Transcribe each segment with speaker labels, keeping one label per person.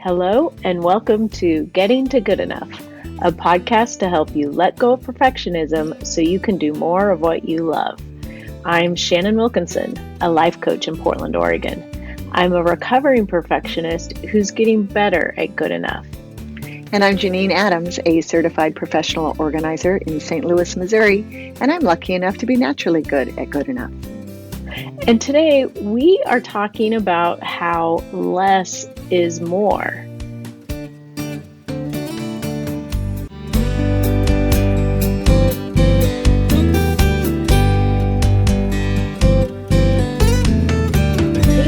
Speaker 1: Hello, and welcome to Getting to Good Enough, a podcast to help you let go of perfectionism so you can do more of what you love. I'm Shannon Wilkinson, a life coach in Portland, Oregon. I'm a recovering perfectionist who's getting better at good enough.
Speaker 2: And I'm Janine Adams, a certified professional organizer in St. Louis, Missouri, and I'm lucky enough to be naturally good at good enough.
Speaker 1: And today we are talking about how less is more. Hey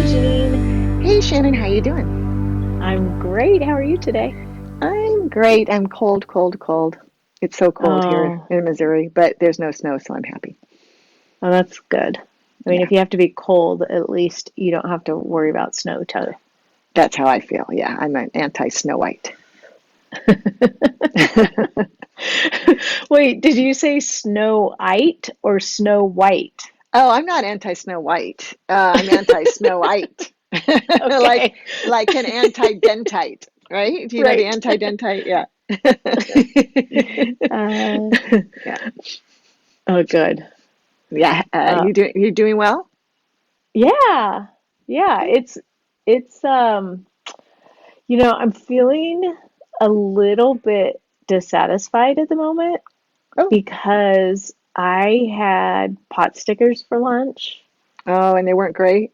Speaker 1: Janine.
Speaker 2: Hey Shannon, how you doing?
Speaker 1: I'm great. How are you today?
Speaker 2: I'm great. I'm cold. It's so cold here in Missouri, but there's no snow, so I'm happy.
Speaker 1: Oh, that's good. I mean, if you have to be cold, at least you don't have to worry about snow too.
Speaker 2: That's how I feel. Yeah, I'm an anti-Snow White.
Speaker 1: Wait, did you say Snow-ite or Snow White?
Speaker 2: Oh, I'm not anti-Snow White. I'm anti-Snow White.
Speaker 1: Okay.
Speaker 2: like an anti-dentite, right? Do you know the anti-dentite? Yeah.
Speaker 1: Yeah. Oh, good.
Speaker 2: Yeah. You doing well?
Speaker 1: Yeah. It's I'm feeling a little bit dissatisfied at the moment because I had pot stickers for lunch.
Speaker 2: Oh, and they weren't great?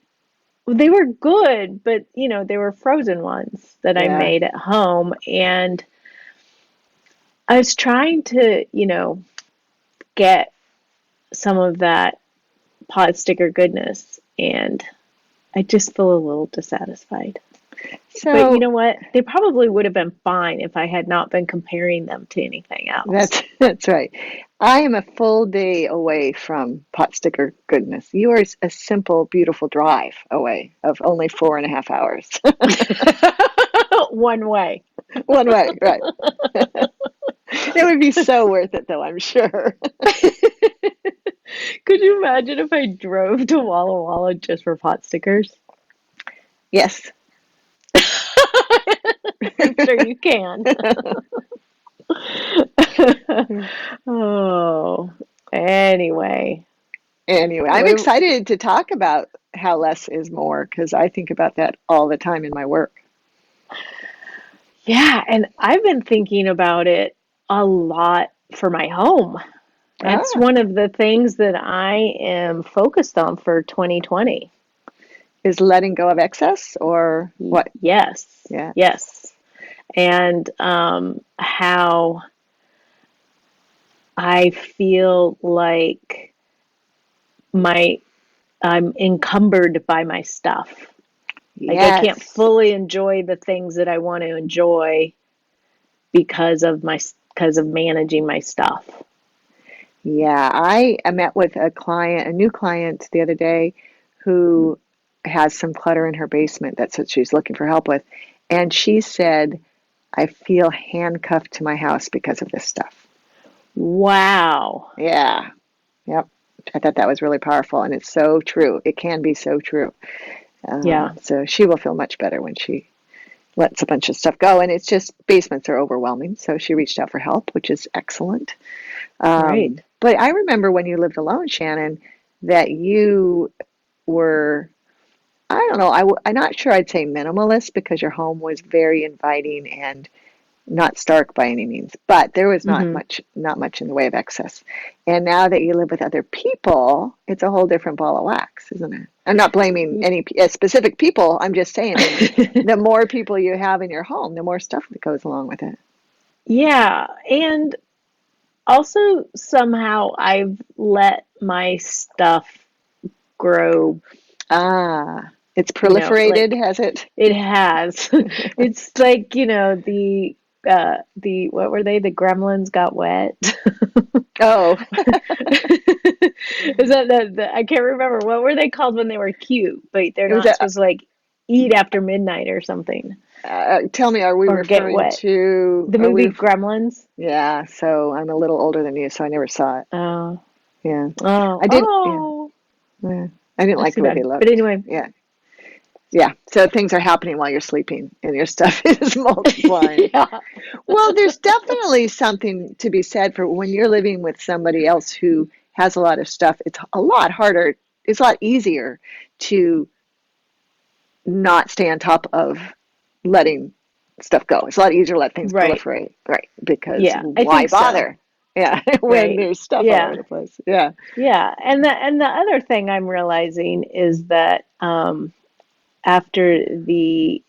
Speaker 1: They were good, but they were frozen ones that I made at home, and I was trying to, get some of that pot sticker goodness, and I just feel a little dissatisfied. But you know what? They probably would have been fine if I had not been comparing them to anything else.
Speaker 2: That's right. I am a full day away from pot sticker goodness. You are a simple, beautiful drive away of only 4.5 hours.
Speaker 1: One way.
Speaker 2: One way, right. It would be so worth it, though, I'm sure.
Speaker 1: Could you imagine if I drove to Walla Walla just for pot stickers?
Speaker 2: Yes.
Speaker 1: I'm sure you can. Anyway,
Speaker 2: I'm excited to talk about how less is more because I think about that all the time in my work.
Speaker 1: Yeah, and I've been thinking about it a lot for my home. That's one of the things that I am focused on for 2020.
Speaker 2: Is letting go of excess or what?
Speaker 1: Yes.
Speaker 2: Yeah.
Speaker 1: Yes. And how I feel like I'm encumbered by my stuff. Like I can't fully enjoy the things that I want to enjoy because of managing my stuff.
Speaker 2: Yeah, I met with a new client the other day who has some clutter in her basement. That's what she's looking for help with. And she said, I feel handcuffed to my house because of this stuff.
Speaker 1: Wow.
Speaker 2: Yeah. Yep. I thought that was really powerful. And it's so true. It can be so true.
Speaker 1: Yeah.
Speaker 2: So she will feel much better when she lets a bunch of stuff go. And it's just basements are overwhelming. So she reached out for help, which is excellent.
Speaker 1: Right.
Speaker 2: But I remember when you lived alone, Shannon, that you were, I don't know, I'm not sure I'd say minimalist because your home was very inviting and not stark by any means, but there was not much in the way of excess. And now that you live with other people, it's a whole different ball of wax, isn't it? I'm not blaming any specific people. I'm just saying the more people you have in your home, the more stuff that goes along with it.
Speaker 1: Yeah. And also somehow I've let my stuff grow.
Speaker 2: It's proliferated, has it?
Speaker 1: It has. It's like, the what were they? The gremlins got wet.
Speaker 2: Oh.
Speaker 1: Is that I can't remember. What were they called when they were cute, but they're not supposed to like eat after midnight or something?
Speaker 2: Tell me, are we referring to
Speaker 1: the movie Gremlins?
Speaker 2: Yeah, so I'm a little older than you, so I never saw it.
Speaker 1: Oh.
Speaker 2: Yeah.
Speaker 1: Oh.
Speaker 2: I didn't. Yeah. I didn't like the way they looked.
Speaker 1: But anyway.
Speaker 2: Yeah. Yeah. So things are happening while you're sleeping and your stuff is multiplying.
Speaker 1: Yeah.
Speaker 2: Well, there's definitely something to be said for when you're living with somebody else who has a lot of stuff. It's a lot harder. It's a lot easier to not stay on top of letting stuff go. It's a lot easier to let things
Speaker 1: Right.
Speaker 2: proliferate, right? Because
Speaker 1: Yeah, I
Speaker 2: why
Speaker 1: think so.
Speaker 2: bother? Yeah, when
Speaker 1: Right.
Speaker 2: there's stuff all over
Speaker 1: Yeah.
Speaker 2: the place. Yeah.
Speaker 1: Yeah. And the other thing I'm realizing is that after the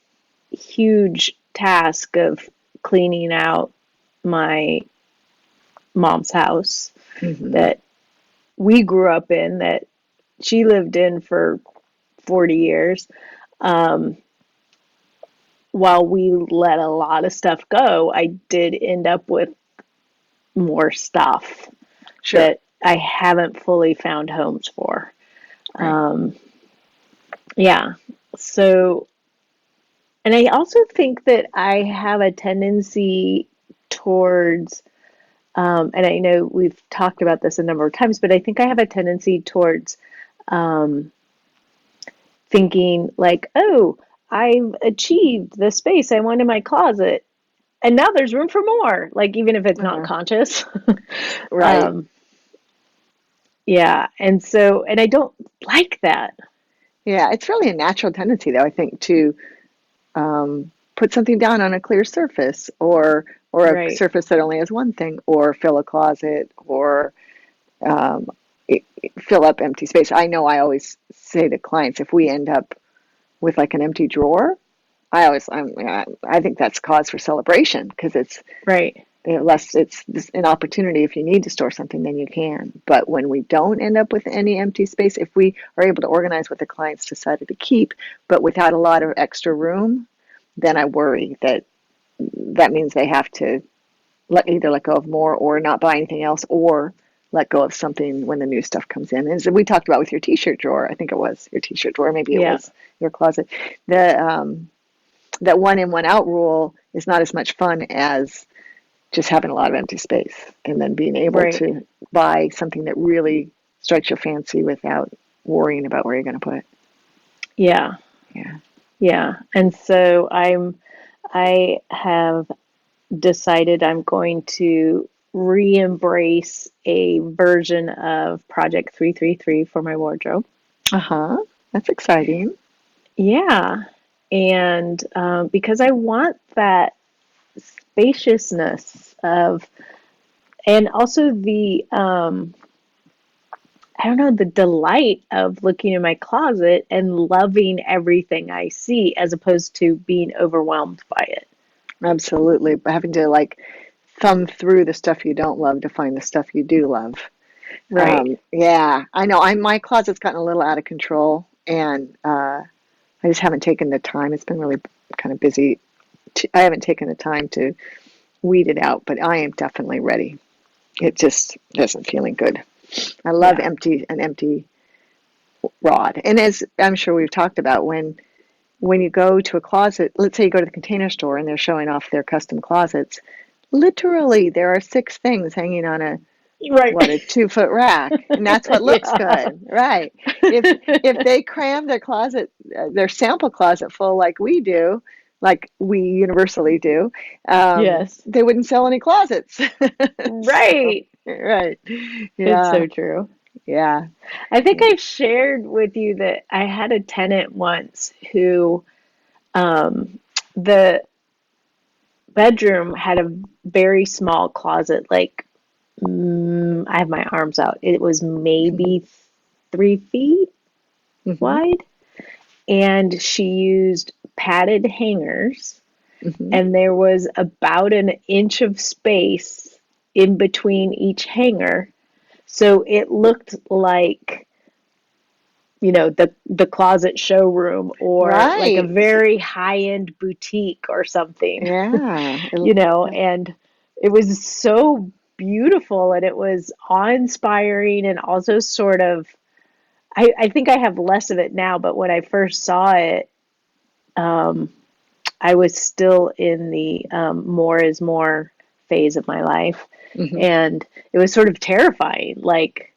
Speaker 1: huge task of cleaning out my mom's house
Speaker 2: Hmm.
Speaker 1: that we grew up in, that she lived in for 40 years, um, while we let a lot of stuff go, I did end up with more stuff
Speaker 2: Sure.
Speaker 1: that I haven't fully found homes for.
Speaker 2: Right.
Speaker 1: Um, yeah. So, and I also think that I have a tendency towards, and I know we've talked about this a number of times, but I think I have a tendency towards um, thinking like, oh, I've achieved the space I want in my closet, and now there's room for more. Like even if it's not
Speaker 2: Uh-huh.
Speaker 1: conscious.
Speaker 2: Right.
Speaker 1: um, yeah, and so, and I don't like that.
Speaker 2: Yeah. It's really a natural tendency, though, I think, to put something down on a clear surface or a
Speaker 1: Right.
Speaker 2: surface that only has one thing, or fill a closet, or um, fill up empty space. I know I always say to clients, if we end up with like an empty drawer, I think that's cause for celebration because it's
Speaker 1: Right.
Speaker 2: less, it's an opportunity. If you need to store something, then you can. But when we don't end up with any empty space, if we are able to organize what the clients decided to keep, but without a lot of extra room, then I worry that that means they have to either let go of more or not buy anything else or let go of something when the new stuff comes in. As we talked about with your t-shirt drawer, I think it was your t-shirt drawer, maybe it
Speaker 1: Yeah.
Speaker 2: was your closet. The that one in one out rule is not as much fun as just having a lot of empty space and then being able
Speaker 1: Right.
Speaker 2: to buy something that really strikes your fancy without worrying about where you're going to put it.
Speaker 1: Yeah.
Speaker 2: Yeah.
Speaker 1: Yeah. And so I have decided I'm going to re-embrace a version of Project 333 for my wardrobe.
Speaker 2: Uh-huh. That's exciting.
Speaker 1: Yeah. And because I want that spaciousness of, and also the, I don't know, the delight of looking in my closet and loving everything I see as opposed to being overwhelmed by it.
Speaker 2: Absolutely. But having to like thumb through the stuff you don't love to find the stuff you do love.
Speaker 1: Right.
Speaker 2: Yeah, I know. My closet's gotten a little out of control, and I just haven't taken the time. It's been really kind of busy. I haven't taken the time to weed it out, but I am definitely ready. It just isn't feeling good. I love
Speaker 1: Yeah.
Speaker 2: an empty rod, and as I'm sure we've talked about, when you go to a closet, let's say you go to the Container Store and they're showing off their custom closets. Literally, there are six things hanging on
Speaker 1: Right.
Speaker 2: a 2 foot rack, and that's what looks
Speaker 1: Yeah.
Speaker 2: good, right? If they cram their closet, their sample closet full like we do, like we universally do,
Speaker 1: Yes.
Speaker 2: they wouldn't sell any closets. So,
Speaker 1: Right.
Speaker 2: right,
Speaker 1: It's
Speaker 2: yeah,
Speaker 1: so true.
Speaker 2: yeah,
Speaker 1: I think
Speaker 2: yeah.
Speaker 1: I've shared with you that I had a tenant once who um, the bedroom had a very small closet, like I have my arms out. It was maybe 3 feet
Speaker 2: Hmm.
Speaker 1: wide, and she used padded hangers,
Speaker 2: Hmm.
Speaker 1: and there was about an inch of space in between each hanger. So it looked like, the closet showroom or like a
Speaker 2: Right,
Speaker 1: very high-end boutique or something.
Speaker 2: yeah,
Speaker 1: And it was so beautiful and it was awe-inspiring and also sort of, I think I have less of it now, but when I first saw it, um, I was still in the more is more phase of my life.
Speaker 2: hmm
Speaker 1: And it was sort of terrifying. Like,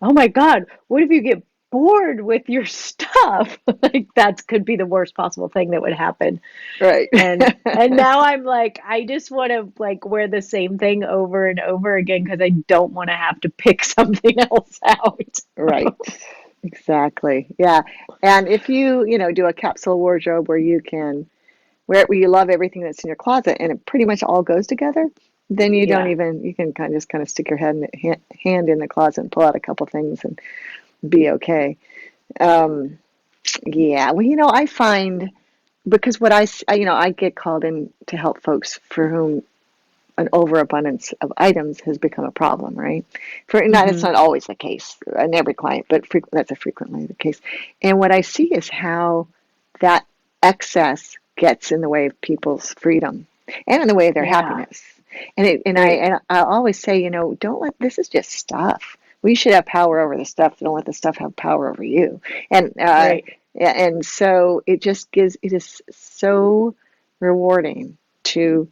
Speaker 1: oh my God, what if you get bored with your stuff. Like that could be the worst possible thing that would happen.
Speaker 2: Right.
Speaker 1: And now I'm like, I just want to like wear the same thing over and over again because I don't want to have to pick something else out.
Speaker 2: Right. Exactly. Yeah. And if you, do a capsule wardrobe where you can where you love everything that's in your closet and it pretty much all goes together, then you don't
Speaker 1: Yeah.
Speaker 2: even you can kind of stick your hand in the closet and pull out a couple things and be okay. Um, yeah. Well, I find because what I get called in to help folks for whom an overabundance of items has become a problem, right? For not, it's
Speaker 1: Hmm.
Speaker 2: not always the case in every client, but that's a frequently the case. And what I see is how that excess gets in the way of people's freedom and in the way of their
Speaker 1: Yeah.
Speaker 2: happiness.
Speaker 1: Right.
Speaker 2: And I always say, don't let this is just stuff. We should have power over the stuff. Don't let the stuff have power over you. And
Speaker 1: Right.
Speaker 2: yeah, and so it is so rewarding to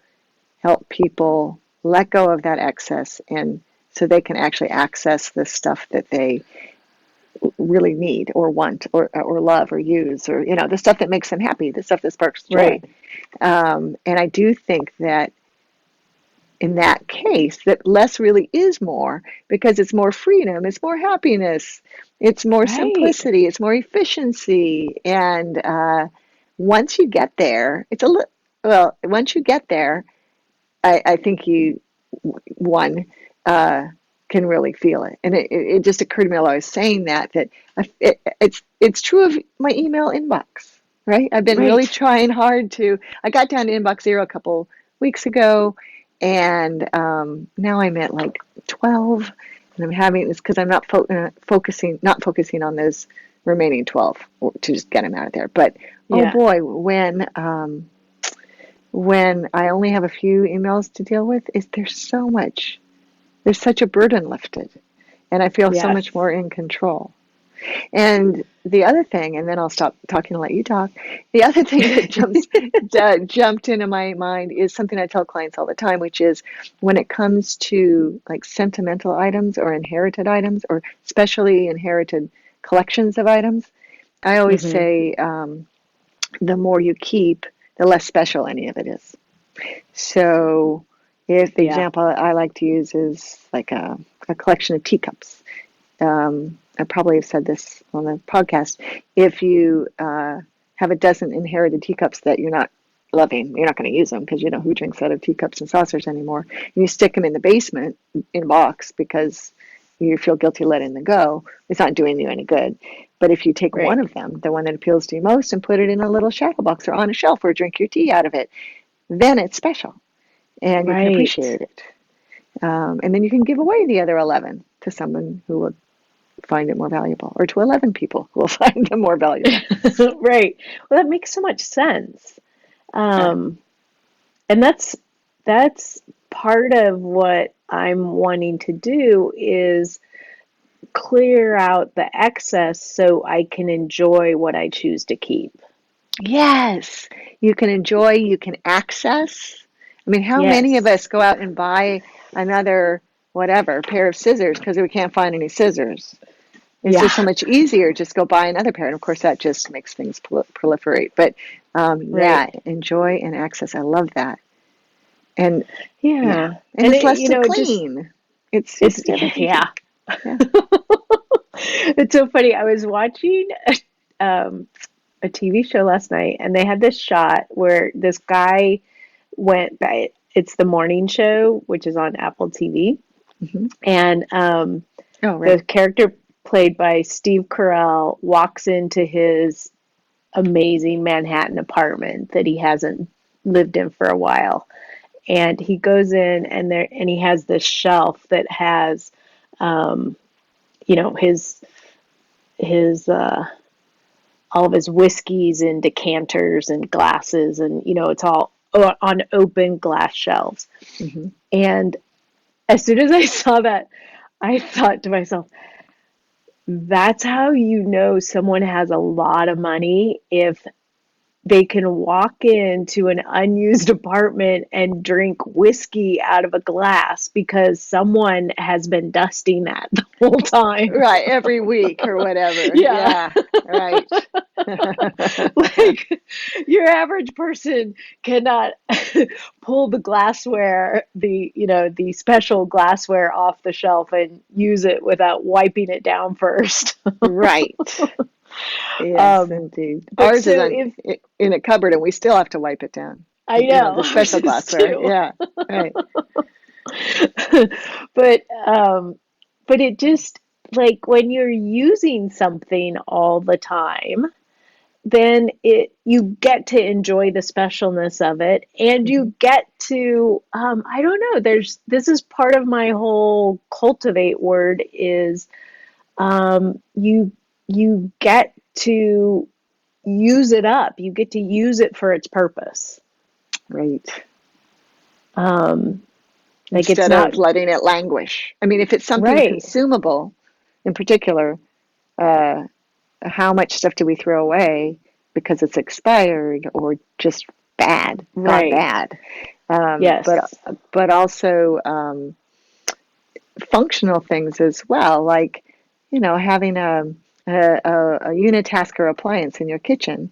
Speaker 2: help people let go of that excess and so they can actually access the stuff that they really need or want or love or use or the stuff that makes them happy, the stuff that sparks joy.
Speaker 1: Right.
Speaker 2: And I do think that in that case that less really is more because it's more freedom, it's more happiness, it's more
Speaker 1: Right.
Speaker 2: simplicity, it's more efficiency. And once you get there, it's a little well once you get there, I think you one uh, can really feel it. And it just occurred to me while I was saying that it's true of my email inbox, right? I've been really
Speaker 1: Right.
Speaker 2: trying hard I got down to inbox zero a couple weeks ago, and now I'm at like 12, and I'm having this because I'm not not focusing on those remaining 12 to just get them out of there. But oh
Speaker 1: Yeah.
Speaker 2: boy, when I only have a few emails to deal with, there's such a burden lifted, and I feel so
Speaker 1: Yes.
Speaker 2: much more in control. And the other thing, and then I'll stop talking and let you talk. The other thing that jumped into my mind is something I tell clients all the time, which is when it comes to like sentimental items or inherited items, or especially inherited collections of items. I always
Speaker 1: Hmm.
Speaker 2: say the more you keep, the less special any of it is. So, if the
Speaker 1: Yeah.
Speaker 2: example I like to use is like a collection of teacups, I probably have said this on the podcast. If you have a dozen inherited teacups that you're not loving, you're not going to use them because you know who drinks out of teacups and saucers anymore. And you stick them in the basement in a box because you feel guilty letting them go. It's not doing you any good. But if you take one
Speaker 1: Right.
Speaker 2: of them, the one that appeals to you most, and put it in a little shadow box or on a shelf or drink your tea out of it, then it's special and you can
Speaker 1: Right.
Speaker 2: appreciate it. And then you can give away the other 11 to someone who will find it more valuable, or to 11 people who will find them more valuable.
Speaker 1: Right. Well, that makes so much sense.
Speaker 2: Yeah.
Speaker 1: Um, and that's part of what I'm wanting to do is clear out the excess so I can enjoy what I choose to keep.
Speaker 2: Yes, you can enjoy, you can access. I mean, how many of
Speaker 1: Yes.
Speaker 2: us go out and buy another, whatever, pair of scissors because we can't find any scissors? It's
Speaker 1: Yeah.
Speaker 2: just so much easier just go buy another pair. And of course, that just makes things proliferate. But yeah,
Speaker 1: Right.
Speaker 2: enjoy and access. I love that. And yeah,
Speaker 1: Yeah.
Speaker 2: and
Speaker 1: And
Speaker 2: it's
Speaker 1: it,
Speaker 2: less
Speaker 1: you
Speaker 2: to
Speaker 1: know, it just
Speaker 2: clean. It's
Speaker 1: it's
Speaker 2: just everything to
Speaker 1: yeah.
Speaker 2: yeah.
Speaker 1: It's so funny. I was watching um, a TV show last night, and they had this shot where this guy went by. It's the morning show, which is on Apple TV,
Speaker 2: Hmm.
Speaker 1: and
Speaker 2: Oh,
Speaker 1: the
Speaker 2: right.
Speaker 1: character played by Steve Carell walks into his amazing Manhattan apartment that he hasn't lived in for a while, and he goes in and he has this shelf that has, um, his all of his whiskeys and decanters and glasses, and it's all on open glass shelves.
Speaker 2: Hmm.
Speaker 1: And as soon as I saw that, I thought to myself, that's how you know someone has a lot of money if they can walk into an unused apartment and drink whiskey out of a glass because someone has been dusting that. whole time.
Speaker 2: Right, every week or whatever.
Speaker 1: Yeah.
Speaker 2: Yeah, right.
Speaker 1: Like your average person cannot pull the glassware, the special glassware off the shelf and use it without wiping it down first.
Speaker 2: Right. Yes,
Speaker 1: um,
Speaker 2: indeed.
Speaker 1: but
Speaker 2: Ours is
Speaker 1: so
Speaker 2: on
Speaker 1: if
Speaker 2: in a cupboard and we still have to wipe it down.
Speaker 1: I
Speaker 2: The
Speaker 1: know, ours
Speaker 2: special
Speaker 1: is
Speaker 2: glassware.
Speaker 1: too.
Speaker 2: Yeah, right.
Speaker 1: but um, but it just like when you're using something all the time, then it you get to enjoy the specialness of it, and
Speaker 2: Hmm.
Speaker 1: you get to I don't know, this is part of my whole cultivate word is you get to use it up, you get to use it for its purpose.
Speaker 2: Right.
Speaker 1: um like it's
Speaker 2: Instead
Speaker 1: not
Speaker 2: of letting it languish. I mean, if it's something
Speaker 1: right.
Speaker 2: consumable in particular, uh, how much stuff do we throw away because it's expired or just bad, gone
Speaker 1: Right.
Speaker 2: bad? Um, but
Speaker 1: Yes.
Speaker 2: but also functional things as well, like having a unitasker appliance in your kitchen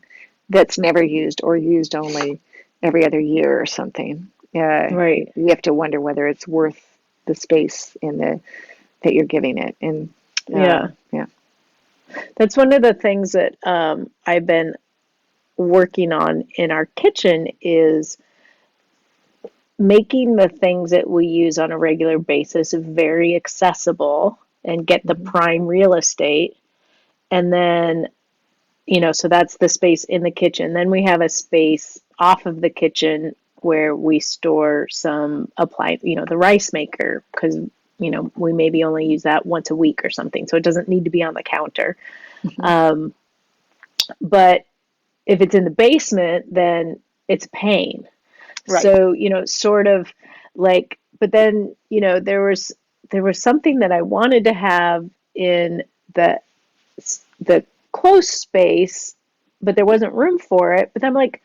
Speaker 2: that's never used or used only every other year or something.
Speaker 1: Right.
Speaker 2: You have to wonder whether it's worth the space in the that you're giving it. And
Speaker 1: Yeah.
Speaker 2: yeah,
Speaker 1: That's one of the things that I've been working on in our kitchen is making the things that we use on a regular basis very accessible and get the
Speaker 2: hmm
Speaker 1: prime real estate. And then, so that's the space in the kitchen. Then we have a space off of the kitchen where we store some appliance, the rice maker, because, we maybe only use that once a week or something. So it doesn't need to be on the counter.
Speaker 2: hmm
Speaker 1: Um, but if it's in the basement, then it's a pain.
Speaker 2: right,
Speaker 1: So, sort of like, but then, there was something that I wanted to have in the the close space, but there wasn't room for it. But I'm like,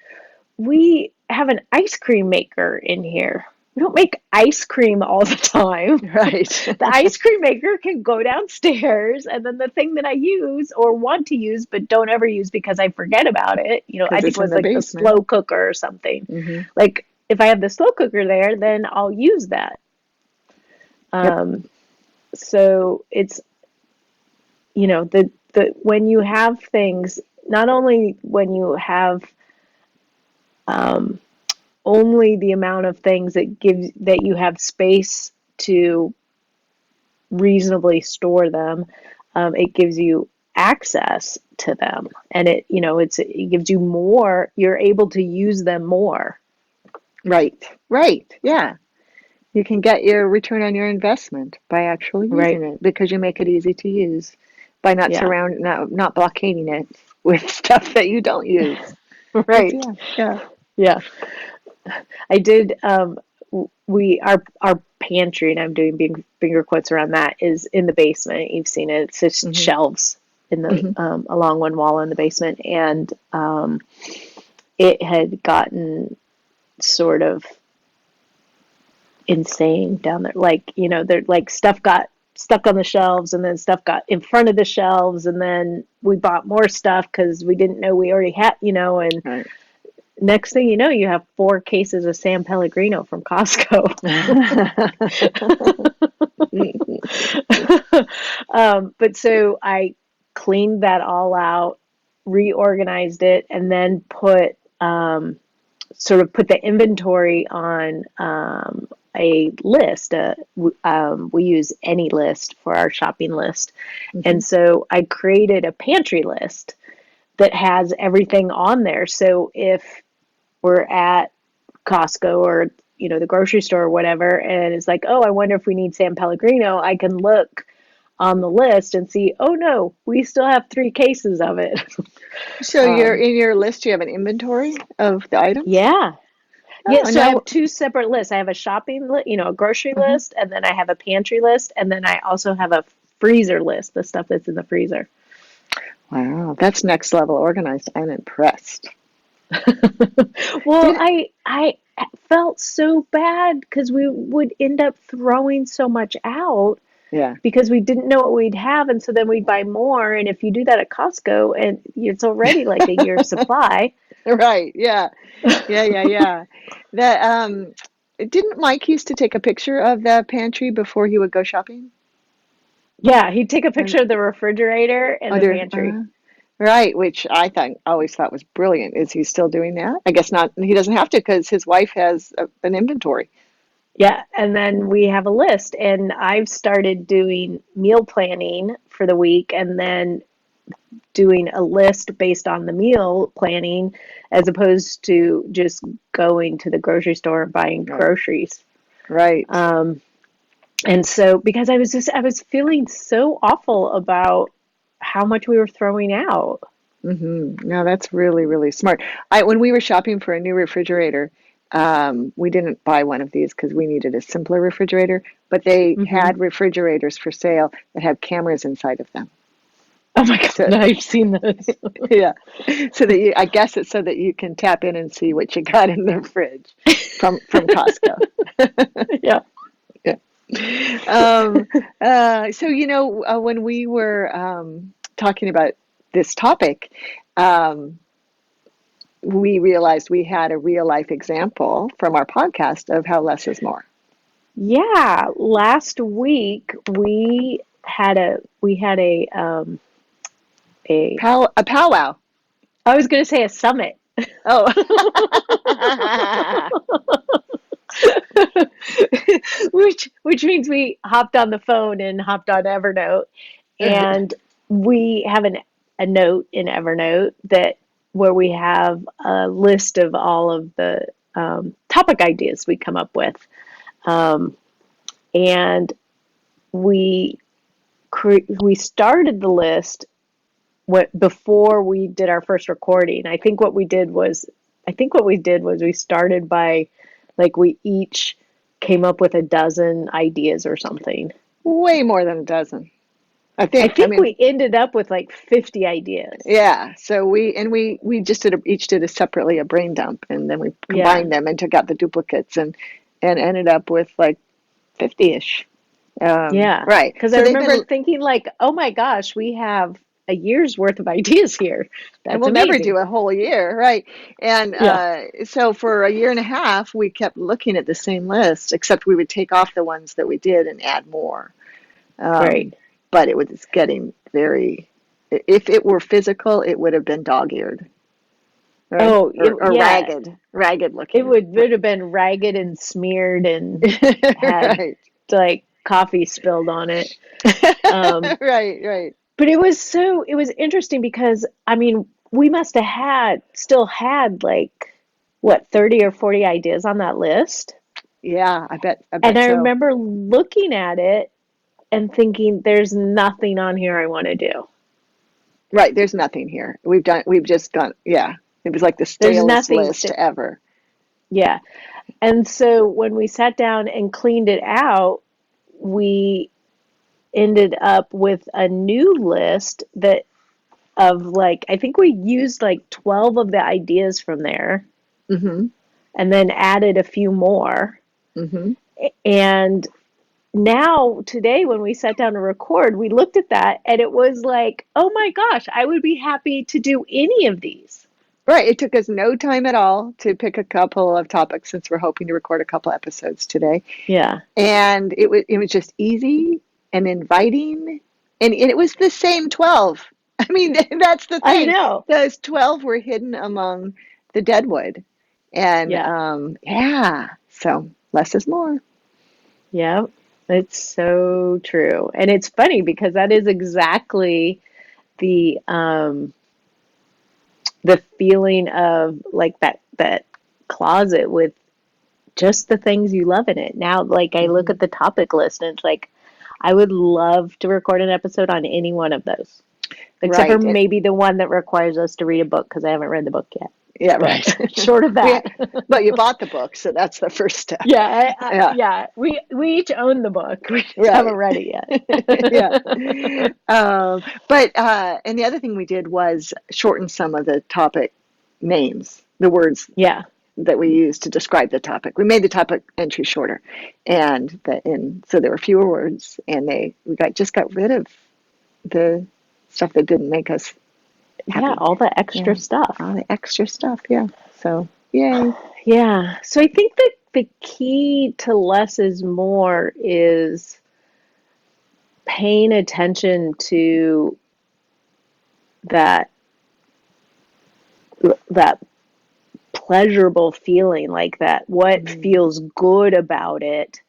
Speaker 1: we have an ice cream maker in here. We don't make ice cream all the time.
Speaker 2: right,
Speaker 1: The ice cream maker can go downstairs, and then the thing that I use or want to use but don't ever use because I forget about it, I
Speaker 2: because
Speaker 1: think
Speaker 2: it's
Speaker 1: it
Speaker 2: in
Speaker 1: was
Speaker 2: the
Speaker 1: like the
Speaker 2: basement.
Speaker 1: slow cooker or something.
Speaker 2: Hmm.
Speaker 1: Like if I have the slow cooker there, then I'll use that.
Speaker 2: Yep,
Speaker 1: Um, so it's, the when you have things, not only when you have um, only the amount of things that you have space to reasonably store them, it gives you access to them, and it gives you more. You're able to use them more.
Speaker 2: right, right. Yeah. You can get your return on your investment by actually
Speaker 1: Right?
Speaker 2: using it because you make it easy to use by
Speaker 1: Yeah.
Speaker 2: not blockading it with stuff that you don't use. That's
Speaker 1: Right.
Speaker 2: yeah, yeah.
Speaker 1: Yeah. I did. We our pantry, and I'm doing big finger quotes around that, is in the basement. You've seen it. It's just
Speaker 2: Hmm.
Speaker 1: shelves in the
Speaker 2: Hmm.
Speaker 1: along one wall in the basement, and it had gotten sort of insane down there. Like, there like stuff got stuck on the shelves, and then stuff got in front of the shelves, and then we bought more stuff because we didn't know we already had, and
Speaker 2: Right.
Speaker 1: next thing you know, you have 4 cases of San Pellegrino from Costco. But so I cleaned that all out, reorganized it, and then sort of put the inventory on a list. We use any list for our shopping list.
Speaker 2: Hmm.
Speaker 1: And so I created a pantry list that has everything on there. So if we're at Costco or the grocery store or whatever, and it's like, oh, I wonder if we need San Pellegrino, I can look on the list and see, oh no, we still have 3 cases of it.
Speaker 2: So you're
Speaker 1: um,
Speaker 2: in your list, you have an inventory of the items?
Speaker 1: yeah. Yeah,
Speaker 2: Oh,
Speaker 1: so I
Speaker 2: now,
Speaker 1: have 2 separate lists. I have a shopping list, a grocery
Speaker 2: uh
Speaker 1: list, and then I have a pantry list, and then I also have a freezer list, the stuff that's in the freezer.
Speaker 2: wow, that's next level organized. I'm impressed.
Speaker 1: Well,
Speaker 2: Did
Speaker 1: I felt so bad because we would end up throwing so much out.
Speaker 2: Yeah.
Speaker 1: because we didn't know what we'd have. And so then we'd buy more. And if you do that at Costco, and it's already like a year's supply.
Speaker 2: Right. Yeah. Yeah. Yeah. Yeah. That didn't Mike used to take a picture of the pantry before he would go shopping?
Speaker 1: Yeah, he'd take a
Speaker 2: And
Speaker 1: picture of the refrigerator and the
Speaker 2: other
Speaker 1: pantry.
Speaker 2: right, which always thought was brilliant. Is he still doing that? I guess not. He doesn't have to because his wife has an inventory.
Speaker 1: Yeah, and then we have a list, and I've started doing meal planning for the week and then doing a list based on the meal planning as opposed to just going to the grocery store and buying
Speaker 2: Right.
Speaker 1: groceries.
Speaker 2: Right.
Speaker 1: And so because I was feeling so awful about how much we were throwing out.
Speaker 2: No, that's really, really smart. When we were shopping for a new refrigerator, we didn't buy one of these because we needed a simpler refrigerator, but they
Speaker 1: Hmm.
Speaker 2: had refrigerators for sale that have cameras inside of them.
Speaker 1: Oh my
Speaker 2: So,
Speaker 1: God, I've seen those.
Speaker 2: yeah, I guess it's so that you can tap in and see what you got in the fridge from Costco.
Speaker 1: Yeah.
Speaker 2: Yeah. So when we were talking about this topic, um, we realized we had a real life example from our podcast of how less is more.
Speaker 1: Yeah, last week we had a
Speaker 2: A powwow.
Speaker 1: I was going to say a summit.
Speaker 2: Oh,
Speaker 1: Which means we hopped on the phone and hopped on Evernote, and we have a note in Evernote that where we have a list of all of the topic ideas we come up with, um, and we we started the list before we did our first recording. I think what we did was we started by like we each came up with a dozen ideas or something.
Speaker 2: way more than a dozen. I
Speaker 1: I
Speaker 2: think. I
Speaker 1: think
Speaker 2: mean,
Speaker 1: we ended up with like 50 ideas.
Speaker 2: yeah. So we just each did a separately a brain dump, and then we
Speaker 1: Yeah.
Speaker 2: combined them and took out the duplicates and ended up with like 50-ish.
Speaker 1: Yeah.
Speaker 2: Right.
Speaker 1: Because I
Speaker 2: So they've
Speaker 1: remember
Speaker 2: been,
Speaker 1: thinking like, oh my gosh, we have a year's worth of ideas here.
Speaker 2: and
Speaker 1: That's
Speaker 2: we'll never
Speaker 1: amazing.
Speaker 2: do a whole year, right? And
Speaker 1: Yeah.
Speaker 2: so for a year and a half, we kept looking at the same list, except we would take off the ones that we did and add more.
Speaker 1: Right.
Speaker 2: Um, but it was getting very, if it were physical, it would have been dog-eared, right?
Speaker 1: Oh,
Speaker 2: Or
Speaker 1: yeah.
Speaker 2: ragged
Speaker 1: It
Speaker 2: looking.
Speaker 1: would have been ragged and smeared and had
Speaker 2: Right.
Speaker 1: like coffee spilled on it. Um,
Speaker 2: Right, right.
Speaker 1: but it was interesting because I mean, we must have still had like what, 30 or 40 ideas on that list.
Speaker 2: Yeah, I
Speaker 1: And
Speaker 2: bet
Speaker 1: I
Speaker 2: so.
Speaker 1: remember looking at it and thinking, there's nothing on here I want to do.
Speaker 2: Right, there's nothing here. We've just gone, yeah. It was like the
Speaker 1: There's
Speaker 2: stalest
Speaker 1: nothing
Speaker 2: list
Speaker 1: to,
Speaker 2: ever.
Speaker 1: yeah. And so when we sat down and cleaned it out, we ended up with a new list that of like, I think we used like 12 of the ideas from there
Speaker 2: Mm-hmm.
Speaker 1: and then added a few more.
Speaker 2: Mm-hmm.
Speaker 1: And now, today, when we sat down to record, we looked at that and it was like, oh my gosh, I would be happy to do any of these.
Speaker 2: Right. It took us no time at all to pick a couple of topics since we're hoping to record a couple episodes today.
Speaker 1: Yeah,
Speaker 2: And it was just easy and inviting. And it was the same 12. I mean, that's the
Speaker 1: I
Speaker 2: thing.
Speaker 1: know.
Speaker 2: Those 12 were hidden among the deadwood. And
Speaker 1: Yeah,
Speaker 2: yeah, so less is more.
Speaker 1: yeah, it's so true. And it's funny because that is exactly the the feeling of like that closet with just the things you love in it. Now, like I look
Speaker 2: Hmm.
Speaker 1: at the topic list and it's like I would love to record an episode on any one of those, except for
Speaker 2: Right.
Speaker 1: maybe the one that requires us to read a book because I haven't read the book yet.
Speaker 2: Yeah,
Speaker 1: But
Speaker 2: right.
Speaker 1: short of
Speaker 2: We,
Speaker 1: that,
Speaker 2: but you bought the book, so that's the first step. Yeah,
Speaker 1: yeah, we each own the book. We just haven't
Speaker 2: right.
Speaker 1: read it yet.
Speaker 2: Yeah. But and the other thing we did was shorten some of the topic names, the words.
Speaker 1: Yeah,
Speaker 2: that we use to describe the topic. We made the topic entry shorter, so there were fewer words, and just got rid of the stuff that didn't make us
Speaker 1: Yeah,
Speaker 2: happy.
Speaker 1: all the extra
Speaker 2: Yeah,
Speaker 1: stuff.
Speaker 2: all the extra stuff. Yeah. So yay.
Speaker 1: Yeah. So I think that the key to less is more is paying attention to that that pleasurable feeling, like that, what feels good about it,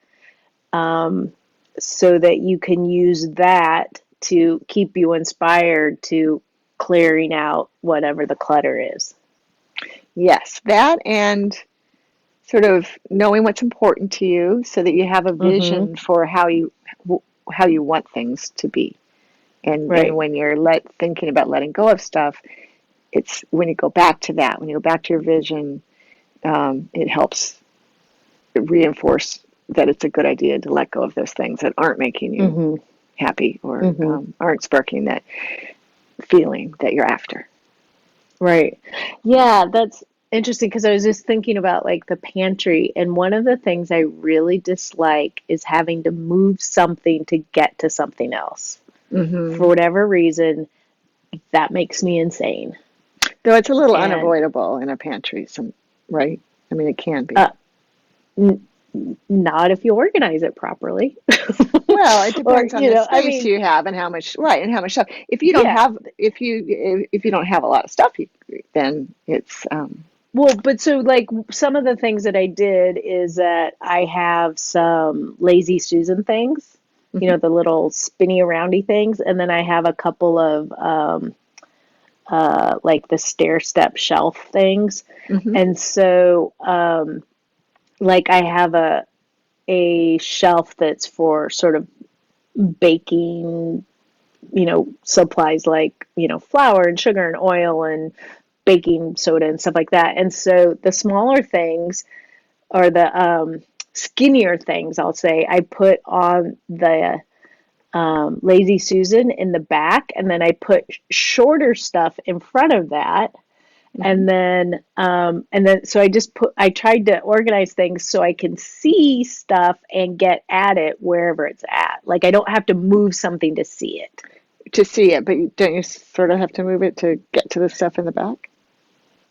Speaker 1: so that you can use that to keep you inspired to clearing out whatever the clutter is.
Speaker 2: Yes, that and sort of knowing what's important to you so that you have a
Speaker 1: Mm-hmm.
Speaker 2: vision for how you want things to be. And
Speaker 1: Right.
Speaker 2: when you're thinking about letting go of stuff, it's when you go back to that, when you go back to your vision, it helps reinforce that it's a good idea to let go of those things that aren't making you
Speaker 1: Mm-hmm.
Speaker 2: happy or
Speaker 1: Mm-hmm.
Speaker 2: aren't sparking that feeling that you're after.
Speaker 1: Right. Yeah, that's interesting because I was just thinking about like the pantry, and one of the things I really dislike is having to move something to get to something else.
Speaker 2: Mm-hmm.
Speaker 1: For whatever reason, that makes me insane.
Speaker 2: Though it's a little
Speaker 1: And
Speaker 2: unavoidable in a pantry, right? I mean, it can be.
Speaker 1: uh, n- not if you organize it properly.
Speaker 2: Well, it
Speaker 1: Or,
Speaker 2: depends on the
Speaker 1: I
Speaker 2: space
Speaker 1: mean,
Speaker 2: you have and how much, right, and how much stuff.
Speaker 1: yeah.
Speaker 2: If you don't have a lot of stuff, then it's
Speaker 1: Well, but so like some of the things that I did is that I have some Lazy Susan things,
Speaker 2: mhm,
Speaker 1: the little spinny aroundy things, and then I have a couple of like the stair step shelf things.
Speaker 2: mhm,
Speaker 1: And so like I have a shelf that's for sort of baking, supplies like, flour and sugar and oil and baking soda and stuff like that. And so the smaller things or the skinnier things, I'll say, I put on the Lazy Susan in the back, and then I put shorter stuff in front of that.
Speaker 2: mhm.
Speaker 1: And then so I tried to organize things so I can see stuff and get at it wherever it's at. Like I don't have to move something to see it.
Speaker 2: To see it, but don't you sort of have to move it to get to the stuff in the back?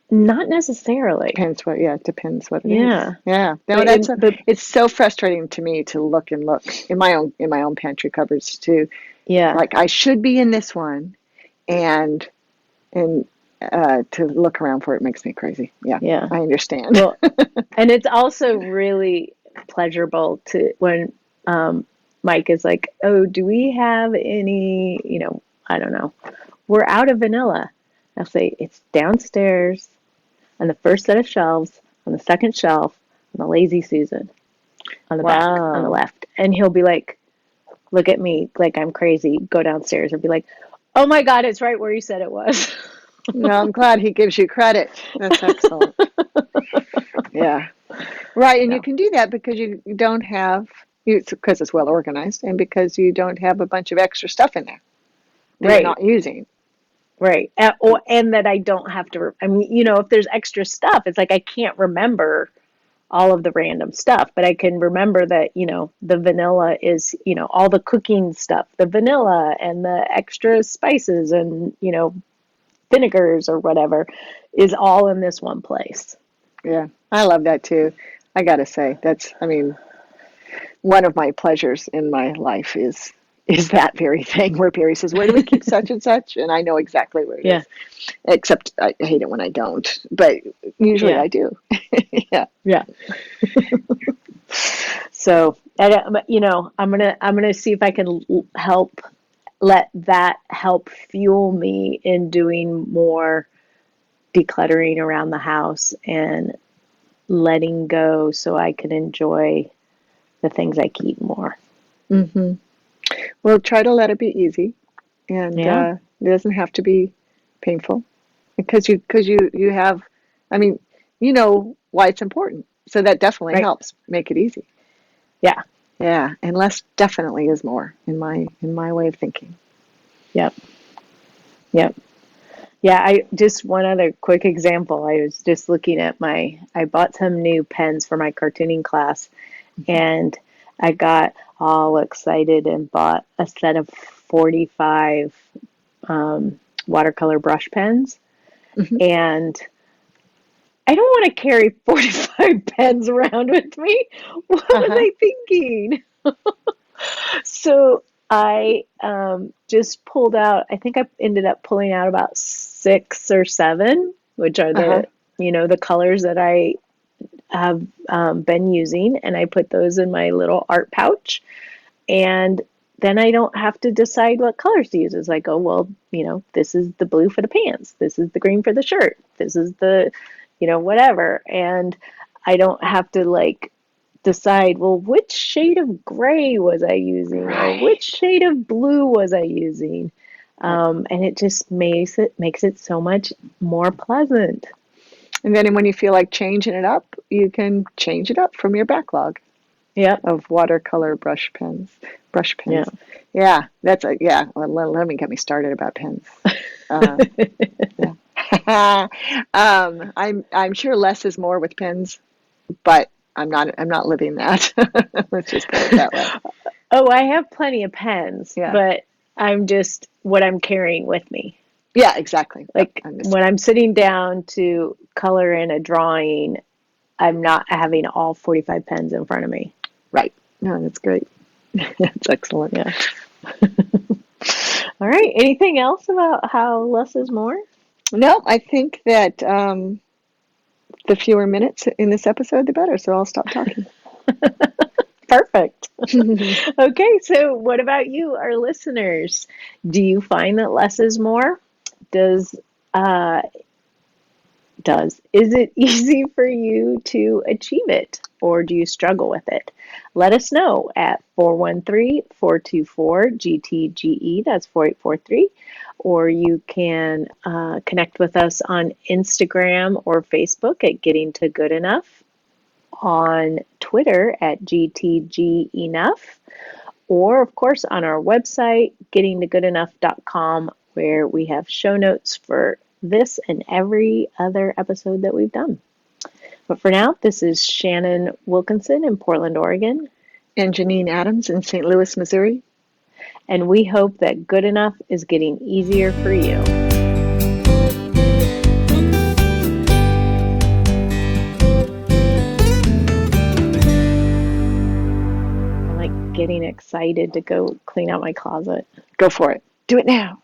Speaker 1: Not necessarily.
Speaker 2: Depends what it is.
Speaker 1: Yeah.
Speaker 2: Yeah, no,
Speaker 1: But
Speaker 2: it's so frustrating to me to look and look in my own pantry cupboards too.
Speaker 1: yeah.
Speaker 2: Like I should be in this one, and and to look around for it makes me crazy. Yeah,
Speaker 1: Yeah.
Speaker 2: I understand.
Speaker 1: Well, and it's also really pleasurable to when Mike is like, "Oh, do we have any, I don't know. We're out of vanilla." I'll say, "It's downstairs on the first set of shelves, on the second shelf, on the Lazy Susan, on the back, on the
Speaker 2: Wow.
Speaker 1: left." And he'll be like, look at me like I'm crazy, go downstairs and be like, "Oh my God, it's right where you said it was."
Speaker 2: No, I'm glad he gives you credit. That's excellent. Yeah. Right, and you
Speaker 1: Yeah.
Speaker 2: can do that because you don't have because it's well organized and because you don't have a bunch of extra stuff in there that you're
Speaker 1: Right.
Speaker 2: not using.
Speaker 1: Right. And that I don't have to, I mean, if there's extra stuff, it's like I can't remember all of the random stuff, but I can remember that, the vanilla is, all the cooking stuff, the vanilla and the extra spices and, vinegars or whatever is all in this one place.
Speaker 2: Yeah, I love that too. I gotta say, I mean, one of my pleasures in my life is that very thing where Barry says, "Where do we keep such and such?" And I know exactly where it
Speaker 1: Yeah.
Speaker 2: is. Except I hate it when I don't, but usually
Speaker 1: Yeah.
Speaker 2: I do. Yeah.
Speaker 1: Yeah. So, I'm gonna see if I can let that help fuel me in doing more decluttering around the house and letting go so I can enjoy the things I keep more.
Speaker 2: Hmm. Well, try to let it be easy, and
Speaker 1: Yeah.
Speaker 2: it doesn't have to be painful because you have, I mean, you know why it's important, so that definitely
Speaker 1: Right.
Speaker 2: helps make it easy.
Speaker 1: Yeah.
Speaker 2: Yeah, and less definitely is more in my way of thinking.
Speaker 1: Yep. Yep. Yeah, I just one other quick example. I was just looking at I bought some new pens for my cartooning class, and I got all excited and bought a set of 45 watercolor brush pens.
Speaker 2: Hmm.
Speaker 1: And I don't want to carry 45 pens around with me. What was
Speaker 2: Uh-huh.
Speaker 1: I thinking? So I just pulled out, I think I ended up pulling out about 6 or 7, which are
Speaker 2: Uh-huh.
Speaker 1: the colors that I have been using. And I put those in my little art pouch. And then I don't have to decide what colors to use. It's like, oh, well, this is the blue for the pants. This is the green for the shirt. This is whatever. And I don't have to like decide, well, which shade of gray was I using or
Speaker 2: Right.
Speaker 1: which shade of blue was I using?
Speaker 2: Right.
Speaker 1: And it just makes it so much more pleasant.
Speaker 2: And then when you feel like changing it up, you can change it up from your backlog
Speaker 1: Yep.
Speaker 2: of watercolor brush
Speaker 1: Yeah.
Speaker 2: pens. Yeah, that's a yeah. Well, let me get me started about pens. Uh, yeah. I'm sure less is more with pens, but I'm not living that. Let's just put it that way.
Speaker 1: Oh, I have plenty of pens,
Speaker 2: Yeah.
Speaker 1: but I'm just what I'm carrying with me.
Speaker 2: Yeah, exactly. Yep,
Speaker 1: Like
Speaker 2: I'm just
Speaker 1: when I'm sitting down to color in a drawing, I'm not having all 45 pens in front of me.
Speaker 2: right. No, that's great. That's excellent.
Speaker 1: Yeah. All right. Anything else about how less is more?
Speaker 2: No, I think that the fewer minutes in this episode, the better. So I'll stop talking.
Speaker 1: Perfect. Okay. So, what about you, our listeners? Do you find that less is more? Does uh, is it easy for you to achieve it, or do you struggle with it? Let us know at 413-424-GTGE. That's 4843. Or you can connect with us on Instagram or Facebook at Getting to Good Enough, on Twitter at GTG Enough, or of course on our website, gettingtogoodenough.com, where we have show notes for this and every other episode that we've done. But for now, this is Shannon Wilkinson in Portland, Oregon.
Speaker 2: And Janine Adams in St. Louis, Missouri.
Speaker 1: And we hope that good enough is getting easier for you. I'm like getting excited to go clean out my closet.
Speaker 2: Go for it. Do it now.